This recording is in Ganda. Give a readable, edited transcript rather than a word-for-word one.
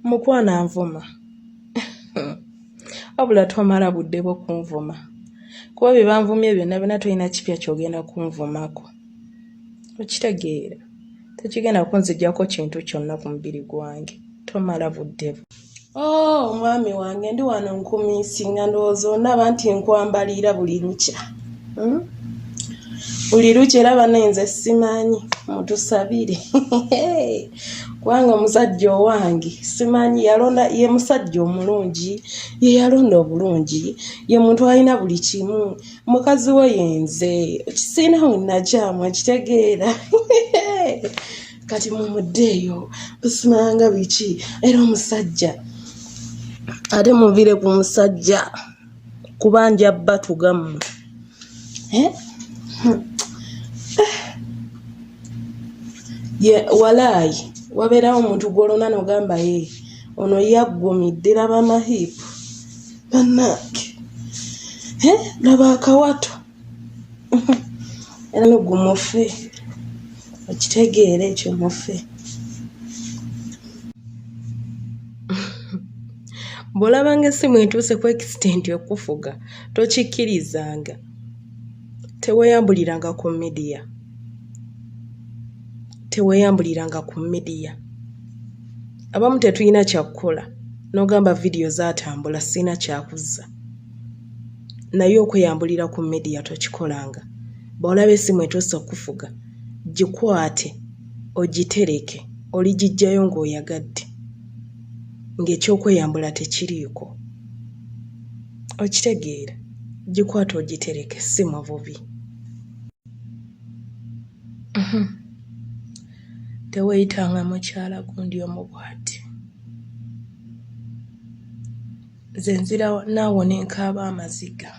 Mukwana nvuma. Wabula tomala budde bwo kunvuma. Kuba bye banvumye byonna byonna tolina kipya ky'ogenda kunvumako. Okitegeera. Tekigenda kunziggyako kintu kyonna ku mubiri gwange. Tomala budde bwo. Oh, mwami wange ndi wano nkumiisinga ndowooza ondaba nti nkwambalira buli lukya. Buli lukya era banenze simanyi mutusabire. Kubanga omusajja owange simanyi yalonda ye musajja omulungi ye yalonda obulungi ye muntu alina buli kimu mukazi we yenze kisina wennajamu ekitegeera. Kati mumuddeeyo busimanga biki era omusajja ate muvire ku musajja kubanja batugamu. Ye walaayi wabeerawo omuntu gw'olona n'ogamba ye ono yaggumidde laba amahiipu bannange laba akawato era nogumufe okitegeera ekyo mufe. Bw'olabanga essimu etuuse ku extent okufuga tokikkirizanga. Teweeyambuliranga ku media. Teweeyambuliranga ku media. Abamu tetulina kyakukola n'ogamba vidiyo zaatambula sina kyakuzza. Naye okweyambulira ku media tokikolanga. Bw'olaba essimu etuuse okufuga gikwate ogitereke oligijjayo ng'oyagadde ng'ekyokweyambula tekiriiko. Okitegeera gikwate ogitereke si muvubi. Teweeyitanga mukyala gundi omu bw'ati. Nze nzira naawo ne nkaaba amaziga.